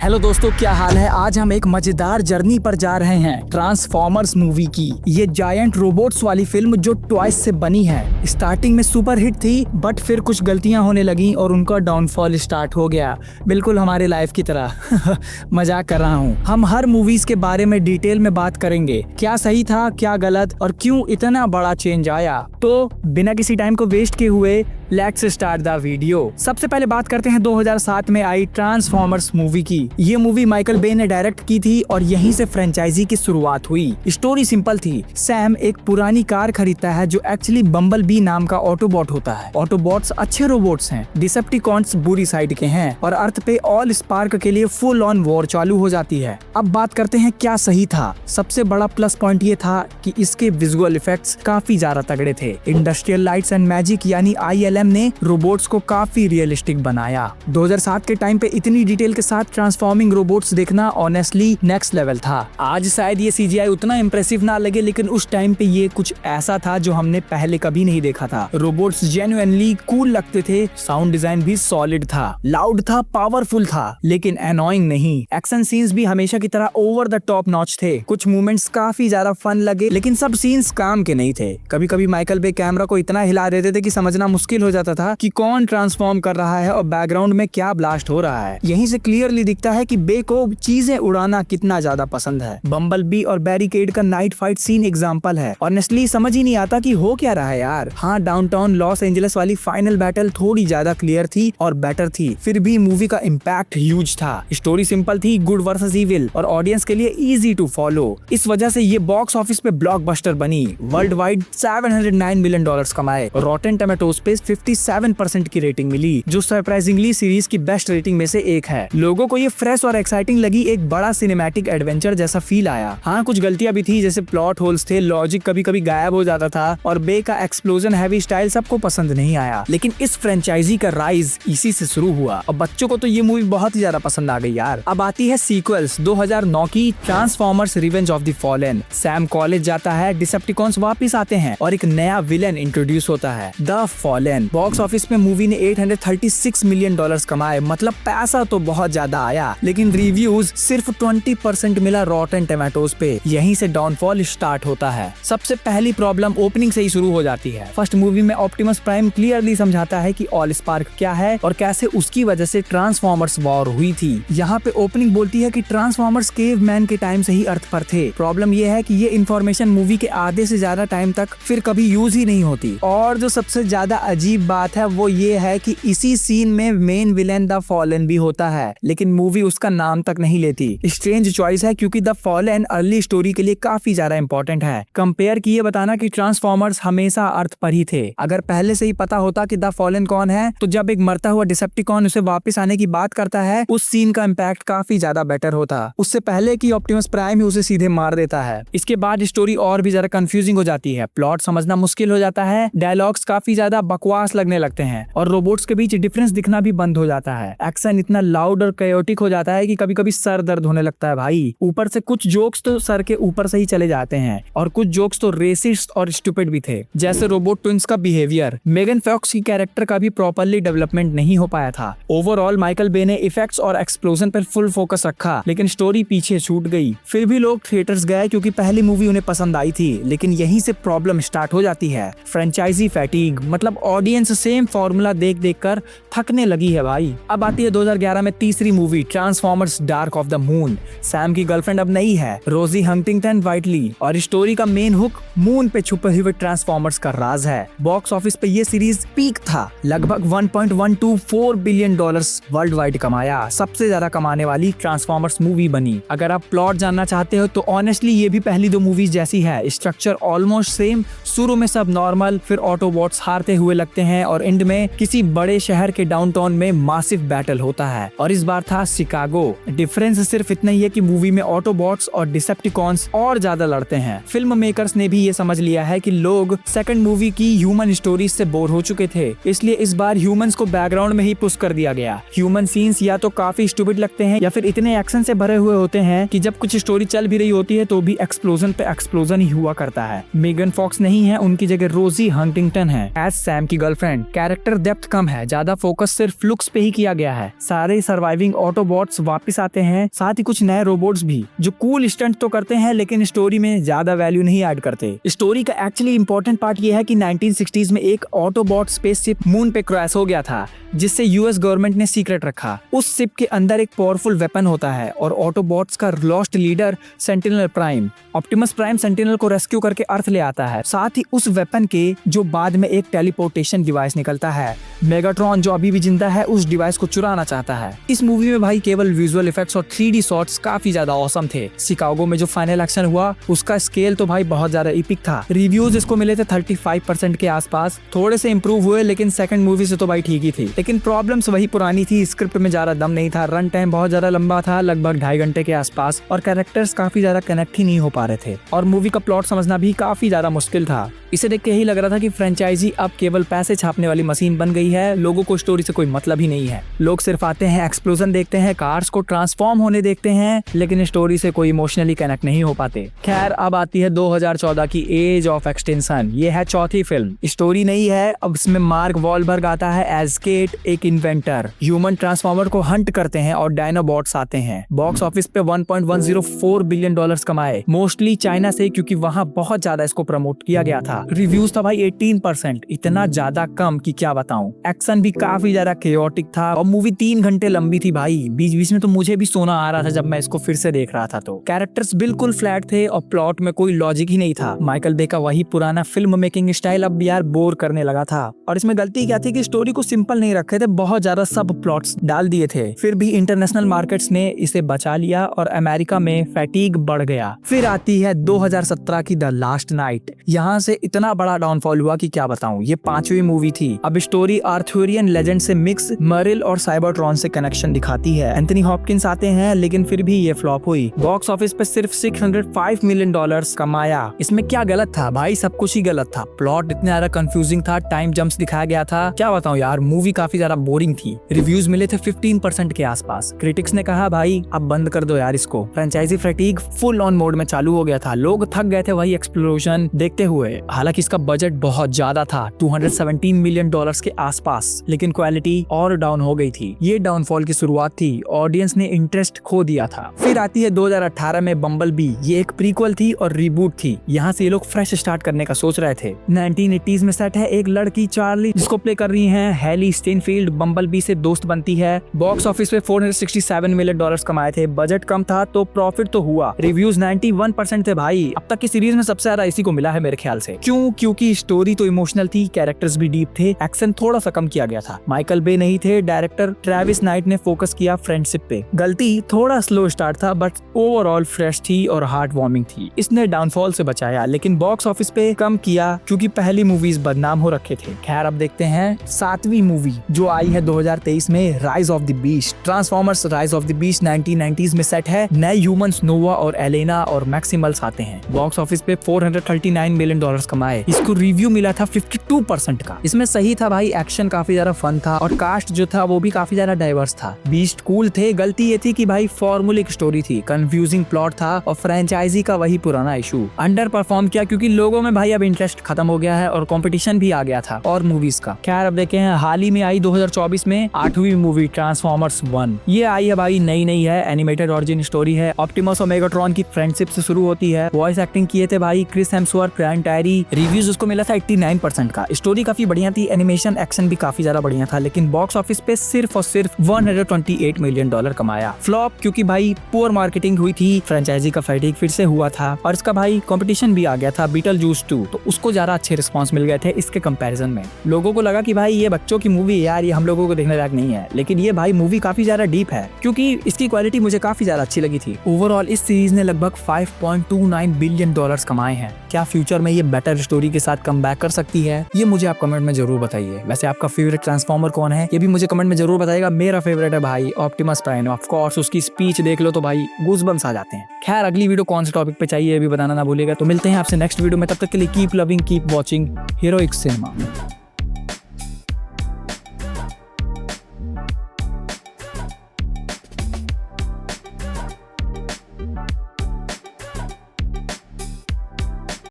Hello दोस्तों, क्या हाल है। आज हम एक मजेदार जर्नी पर जा रहे हैं ट्रांसफॉर्मर्स मूवी की। ये जायंट रोबोट्स वाली फिल्म जो टॉयज से बनी है, स्टार्टिंग में सुपर हिट थी बट फिर कुछ गलतियां होने लगी और उनका डाउनफॉल स्टार्ट हो गया, बिल्कुल हमारे लाइफ की तरह। मजाक कर रहा हूँ। हम हर मूवीज के बारे में डिटेल में बात करेंगे, क्या सही था क्या गलत और क्यों इतना बड़ा चेंज आया। तो बिना किसी टाइम को वेस्ट किए हुए लेट्स स्टार्ट द वीडियो। सबसे पहले बात करते हैं 2007 में आई ट्रांसफॉर्मर्स मूवी की। ये मूवी माइकल बे ने डायरेक्ट की थी और यहीं से फ्रेंचाइजी की शुरुआत हुई। स्टोरी सिंपल थी। सैम एक पुरानी कार खरीदता है जो एक्चुअली बम्बल बी नाम का ऑटोबॉट होता है। ऑटोबॉट्स अच्छे रोबोट्स हैं, डिसेप्टिकॉन्स बुरी साइड के हैं और अर्थ पे ऑल स्पार्क के लिए फुल ऑन वॉर चालू हो जाती है। अब बात करते हैं क्या सही था। सबसे बड़ा प्लस पॉइंट ये था कि इसके विजुअल इफेक्ट्स काफी ज्यादा तगड़े थे। इंडस्ट्रियल लाइट्स एंड मैजिक यानी ILM ने रोबोट्स को काफी रियलिस्टिक बनाया। 2007 के टाइम पे इतनी डिटेल के साथ ट्रांसफॉर्मिंग रोबोट्स देखना ऑनेस्टली नेक्स्ट लेवल था। आज शायद ये CGI उतना इम्प्रेसिव ना लगे, लेकिन उस टाइम पे ये कुछ ऐसा था जो हमने पहले कभी नहीं देखा था। रोबोट्स जेन्युइनली कूल लगते थे। साउंड डिजाइन भी सॉलिड था, लाउड था, पावरफुल था, लेकिन एनोइंग नहीं। एक्शन सीन्स भी हमेशा की तरह ओवर द टॉप नॉच थे। कुछ मूवमेंट्स काफी ज्यादा फन लगे, लेकिन सब सीन्स काम के नहीं थे। कभी कभी माइकल बे कैमरा को इतना हिला देते थे कि समझना मुश्किल हो जाता था कि कौन ट्रांसफॉर्म कर रहा है और बैकग्राउंड में क्या ब्लास्ट हो रहा है। यहीं से क्लियरली दिखता है कि बे को चीजें उड़ाना कितना ज्यादा पसंद है। बम्बल बी और बैरिकेड का नाइट फाइट सीन एग्जांपल है। ऑनेस्टली समझ ही नहीं आता कि हो क्या रहा है यार। हाँ, डाउनटाउन लॉस एंजलिस वाली फाइनल बैटल थोड़ी ज्यादा क्लियर थी और बेटर थी, फिर भी मूवी का इम्पैक्ट ह्यूज था। स्टोरी सिंपल थी, गुड वर्सेस इविल और ऑडियंस के लिए इजी टू फॉलो। इस वजह से ये बॉक्स ऑफिस पे ब्लॉकबस्टर बनी। वर्ल्ड वाइड $709 मिलियन कमाए। रॉटेन टोमेटोज पे 57% की रेटिंग मिली, जो सरप्राइजिंगली सीरीज की बेस्ट रेटिंग में से एक है। लोगों को ये फ्रेश और एक्साइटिंग लगी, एक बड़ा सिनेमैटिक एडवेंचर जैसा फील आया। हाँ, कुछ गलतियां भी थी, जैसे प्लॉट होल्स थे, लॉजिक कभी कभी गायब हो जाता था और बे का एक्सप्लोजन हैवी स्टाइल सबको पसंद नहीं आया। लेकिन इस फ्रेंचाइजी का राइज इसी से शुरू हुआ और बच्चों को तो ये मूवी बहुत ही ज्यादा पसंद आ गई यार। अब आती है सीक्वल्स। 2009 की transformers revenge of the fallen. Sam college जाता है, डिसेप्टिकॉन्स वापिस आते हैं और एक नया विलेन इंट्रोड्यूस होता है, द फॉलन। बॉक्स ऑफिस में मूवी ने $836 मिलियन कमाए, मतलब पैसा तो बहुत ज्यादा आया, लेकिन रिव्यूज सिर्फ 20% मिला रॉटेन टोमेटोज पे। यहीं से डाउनफॉल स्टार्ट होता है। सबसे पहली प्रॉब्लम ओपनिंग से ही शुरू हो जाती है। फर्स्ट मूवी में ऑप्टिमस प्राइम क्लियरली समझाता है कि ऑल स्पार्क क्या है और कैसे उसकी वजह से ट्रांसफॉर्मर्स वॉर हुई थी। यहाँ पे ओपनिंग बोलती है कि ट्रांसफॉर्मर्स केवमैन के टाइम से ही अर्थ पर थे। प्रॉब्लम ये है कि ये इन्फॉर्मेशन मूवी के आधे से ज्यादा टाइम तक फिर कभी यूज ही नहीं होती। और जो सबसे ज्यादा अजीब बात है वो ये है कि इसी सीन में मेन विलेन द फॉलन भी होता है, लेकिन मूवी उसका नाम तक नहीं लेती। स्ट्रेंज चॉइस है क्योंकि द फॉलन अर्ली स्टोरी के लिए काफी ज्यादा इंपॉर्टेंट है, कंपेयर किए बताना कि ट्रांसफॉर्मर्स हमेशा अर्थ पर ही थे। अगर पहले से ही पता होता कि द फॉलन कौन है, तो जब एक मरता हुआ डिसेप्टिकॉन उसे वापस आने की बात करता है, उस सीन का इम्पैक्ट काफी ज्यादा बेटर होता, उससे पहले कि ऑप्टिमस प्राइम ही उसे सीधे मार देता है। इसके बाद स्टोरी और भी ज्यादा कंफ्यूजिंग हो जाती है, प्लॉट समझना मुश्किल हो जाता है, डायलॉग्स काफी ज्यादा बकवास लगने लगते हैं और रोबोट्स के बीच डिफरेंस दिखना भी बंद हो जाता है। एक्शन इतना लाउड और कैओटिक हो जाता है कि कभी कभी सर दर्द होने लगता है भाई। ऊपर से कुछ जोक्स तो सर के ऊपर से ही चले जाते हैं और कुछ जोक्स तो रेसिस्ट और स्टूपिड भी थे, जैसे रोबोट ट्विंस का बिहेवियर। मेगन फॉक्स की कैरेक्टर का भी प्रॉपर्ली डेवलपमेंट नहीं हो पाया था। ओवरऑल माइकल बे ने इफेक्ट्स और एक्सप्लोजन पर फुल फोकस रखा, लेकिन स्टोरी पीछे छूट गई। फिर भी लोग थिएटर्स गए क्योंकि पहली मूवी उन्हें पसंद आई थी, लेकिन यहीं से प्रॉब्लम स्टार्ट हो जाती है। फ्रेंचाइजी फैटिग, मतलब ऑडियंस सेम फॉर्मूला देख देख कर थकने लगी है भाई। अब आती है 2011 में तीसरी movie transformers dark of the moon. Sam की गर्लफ्रेंड अब नहीं है, रोजी हंटिंगटन वाइटली, और स्टोरी का मेन हुक मून पे छुपे हुए ट्रांसफॉर्मर्स का राज है। बॉक्स ऑफिस पे ये सीरीज पीक था, लगभग $1.124 बिलियन वर्ल्ड वाइड कमाया। सबसे ज्यादा कमाने वाली ट्रांसफॉर्मर्स मूवी बनी। अगर आप प्लॉट जानना चाहते हो तो ऑनेस्टली ये भी पहली दो मूवीज जैसी है। स्ट्रक्चर ऑलमोस्ट सेम, शुरू में सब नॉर्मल, फिर ऑटोबॉट्स हारते हुए लगते हैं और एंड में किसी बड़े शहर के डाउनटाउन में मासिव बैटल होता है, और इस बार था शिकागो। डिफरेंस सिर्फ इतना ही है कि मूवी में ऑटोबॉट्स और डिसेप्टिकॉन्स और ज्यादा लड़ते हैं। फिल्म मेकर्स ने भी ये समझ लिया है कि लोग सेकंड मूवी की ह्यूमन स्टोरीज से बोर हो चुके थे, इसलिए इस बार ह्यूमंस को बैकग्राउंड में ही पुश कर दिया गया। ह्यूमन सीन्स या तो काफी स्टूपिड लगते हैं या फिर इतने एक्शन से भरे हुए होते हैं कि जब कुछ स्टोरी चल भी रही होती है तो भी एक्सप्लोजन पे एक्सप्लोजन ही हुआ करता है। मेगन फॉक्स नहीं है, उनकी जगह रोजी हंटिंगटन है एज सैम की गर्लफ्रेंड। कैरेक्टर डेप्थ कम है, ज्यादा फोकस सिर्फ लुक्स पे ही किया गया है। सारे सर्वाइविंग ऑटोबॉट्स वापस आते हैं, साथ ही कुछ नए रोबोट्स भी जो कूल स्टंट तो करते हैं लेकिन स्टोरी में ज्यादा वैल्यू नहीं ऐड करते। स्टोरी का एक्चुअली इंपॉर्टेंट पार्ट ये है कि 1960s में एक ऑटोबॉट स्पेसशिप मून पे क्रैश हो गया था, जिससे यूएस गवर्नमेंट ने सीक्रेट रखा। उस शिप के अंदर एक पावरफुल वेपन होता है और ऑटोबॉट्स का lost leader sentinel prime, Optimus prime sentinel को रेस्क्यू करके अर्थ ले आता है। साथ ही उस वेपन के जो बाद में एक टेलीपोर्टेशन डिवाइस निकलता है। मेगाट्रॉन जो अभी भी जिंदा है उस डिवाइस को चुराना चाहता है। इस मूवी में भाई केवल विजुअल इफेक्ट्स और 3D शॉट्स काफी ज्यादा ऑसम थे। शिकागो में जो फाइनल एक्शन हुआ उसका स्केल तो भाई बहुत ज्यादा इपिक था। रिव्यूज इसको मिले थे 35% के आसपास, थोड़े से इंप्रूव हुए लेकिन सेकंड मूवी से तो भाई ठीक ही थी। लेकिन प्रॉब्लम्स वही पुरानी थी, स्क्रिप्ट में ज्यादा दम नहीं था, रन टाइम बहुत ज्यादा लंबा था, लगभग 2.5 घंटे के आसपास, और कैरेक्टर्स काफी ज्यादा कनेक्ट ही नहीं हो पा रहे थे और मूवी का प्लॉट समझना भी काफी ज्यादा मुश्किल था। इसे देख के यही लग रहा था कि फ्रेंचाइजी अब केवल पैसे छापने वाली मशीन बन गई है, लोगों को स्टोरी से कोई मतलब ही नहीं है। लोग सिर्फ आते हैं, एक्सप्लोजन देखते हैं, कार्स को ट्रांसफॉर्म होने देखते हैं, लेकिन स्टोरी से कोई इमोशनली कनेक्ट नहीं हो पाते। खैर, अब आती है 2014 की एज ऑफ एक्सटेंशन। ये है चौथी फिल्म। स्टोरी नहीं है, अब इसमें मार्क वॉलबर्ग आता है एज केट, एक इन्वेंटर। ह्यूमन ट्रांसफॉर्मर को हंट करते हैं और डायनाबॉट्स आते हैं। बॉक्स ऑफिस पे $1.104 बिलियन कमाए, मोस्टली चाइना से, क्योंकि वहां बहुत ज्यादा इसको प्रमोट किया गया था। रिव्यूज था भाई 18%, इतना ज्यादा कम कि क्या बताऊं। एक्शन भी काफी ज्यादा केओटिक था और मूवी 3 घंटे लंबी थी भाई। बीच बीच में तो मुझे भी सोना आ रहा था जब मैं इसको फिर से देख रहा था। तो कैरेक्टर्स बिल्कुल फ्लैट थे और प्लॉट में कोई लॉजिक ही नहीं था। माइकल बे का वही पुराना फिल्म मेकिंग स्टाइल अब यार बोर करने लगा था। और इसमें गलती क्या थी कि स्टोरी को सिंपल नहीं रखे थे, बहुत ज्यादा सब प्लॉट्स डाल दिए थे। फिर भी इंटरनेशनल मार्केट्स ने इसे बचा लिया और अमेरिका में फैटीग बढ़ गया। फिर आती है 2017 की द लास्ट नाइट। यहाँ से इतना बड़ा डाउनफॉल हुआ कि क्या बताऊं। ये 5वीं मूवी थी। अब स्टोरी आर्थुरियन लेजेंड से मिक्स, मरिल और साइबरट्रॉन से कनेक्शन दिखाती है। एंथनी हॉपकिंस आते हैं लेकिन फिर भी ये फ्लॉप हुई। बॉक्स ऑफिस पे सिर्फ $605 मिलियन कमाया। इसमें क्या गलत था भाई? सब कुछ ही गलत था। प्लॉट इतना ज्यादा कंफ्यूजिंग था, टाइम जंप्स दिखाया गया था, क्या बताऊं यार, मूवी काफी ज्यादा बोरिंग थी। रिव्यूज मिले थे 15% के आसपास। क्रिटिक्स ने कहा भाई अब बंद कर दो यार इसको। Franchise fatigue full on mode में चालू हो गया था, लोग थक गए थे वही एक्सप्लोजन देखते हुए। हालांकि इसका बजट बहुत ज्यादा था, $217 मिलियन के आसपास, लेकिन क्वालिटी और डाउन हो गई थी। ये डाउनफॉल की शुरुआत थी, ऑडियंस ने इंटरेस्ट खो दिया था। फिर आती है 2018 में बम्बल बी। ये एक प्रीक्वल थी और रीबूट थी। यहाँ से ये लोग फ्रेश स्टार्ट करने का सोच रहे थे। 1980s में सेट है। एक लड़की चार्ली जिसको प्ले कर रही है हैली स्टेनफील्ड, बम्बल बी से दोस्त बनती है। बॉक्स ऑफिस पे $467 मिलियन कमाए थे। बजट कम था तो प्रॉफिट तो हुआ। रिव्यूज 91% थे भाई। अब तक की सीरीज में सबसे ज्यादा इसी को मिला है मेरे ख्याल से। क्योंकि स्टोरी तो इमोशनल थी, कैरेक्टर्स भी डीप थे, एक्शन थोड़ा सा कम किया गया था। माइकल बे नहीं थे, डायरेक्टर ट्रेविस नाइट ने फोकस किया फ्रेंडशिप पे। गलती थोड़ा स्लो स्टार्ट था बट ओवरऑल फ्रेश थी और हार्ट वार्मिंग थी। इसने डाउनफॉल से बचाया, लेकिन बॉक्स ऑफिस पे कम किया क्योंकि पहली मूवीज बदनाम हो रखे थे। खैर, अब देखते हैं 7वीं मूवी जो आई है 2023 में, rise of the beast. Transformers rise of the beast 1990s में सेट है। नए ह्यूमंस नोवा और एलेना और मैक्सिमल्स आते हैं। बॉक्स ऑफिस पे $439 मिलियन कमाए। इसको रिव्यू मिला था 52% का। इसमें सही था भाई, एक्शन काफी ज्यादा फन था और कास्ट जो था वो भी काफी ज्यादा डाइवर्स था। बीस्ट कूल थे। गलती ये थी कि भाई फॉर्मूलिक स्टोरी थी, कंफ्यूजिंग प्लॉट था और फ्रेंचाइजी का वही पुराना इशू। अंडर परफॉर्म किया क्योंकि लोगों में भाई अब इंटरेस्ट खत्म हो गया है और कंपटीशन भी आ गया था और मूवीज का। खैर, अब देखे हैं हाल ही में आई 2024 में 8वीं मूवी ट्रांसफॉर्मर्स 1। ये आई है भाई, नई है, एनिमेटेड ऑरिजिन स्टोरी है। ऑप्टिमस और मेगाट्रॉन की फ्रेंडशिप से शुरू होती है। वॉइस एक्टिंग किए थे भाई क्रिस हेम्सवर्थ, ब्रायन टैरी। रिव्यूज उसको मिला था 89% का। स्टोरी काफी बढ़िया थी, एनिमेशन एक्शन भी काफी ज्यादा बढ़िया था, लेकिन बॉक्स ऑफिस पे सिर्फ और सिर्फ $128 मिलियन कमाया। फ्लॉप क्योंकि भाई पुअर मार्केटिंग हुई थी, फ्रेंचाइजी का फैटीग फिर से हुआ था और इसका भाई कंपटीशन भी आ गया था बीटलजूस 2, तो उसको ज्यादा अच्छे रिस्पॉन्स मिल गए थे इसके कंपैरिजन में। लोगों को लगा कि भाई ये बच्चों की मूवी यार, ये हम लोगों को देखने लायक नहीं है, लेकिन ये भाई मूवी काफी ज्यादा डीप है क्योंकि इसकी क्वालिटी मुझे काफी ज्यादा अच्छी लगी थी। ओवरऑल इस सीरीज ने लगभग $5.29 बिलियन कमाए हैं। क्या फ्यूचर में ये बेटर स्टोरी के साथ कम बैक कर सकती है? ये मुझे आप कमेंट में जरूर बताइए। वैसे आपका फेवरेट ट्रांसफॉर्मर कौन है ये भी मुझे कमेंट में जरूर बताइएगा। मेरा फेवरेट है भाई ऑप्टिमस प्राइम। ऑफ कोर्स उसकी स्पीच देख लो तो भाई गूज़बम्स आ जाते हैं। खैर, अगली वीडियो कौन से टॉपिक पे चाहिए ये भी बताना ना भूलिएगा। तो मिलते हैं आपसे नेक्स्ट वीडियो में, तब तक के लिए keep loving, keep watching heroic cinema.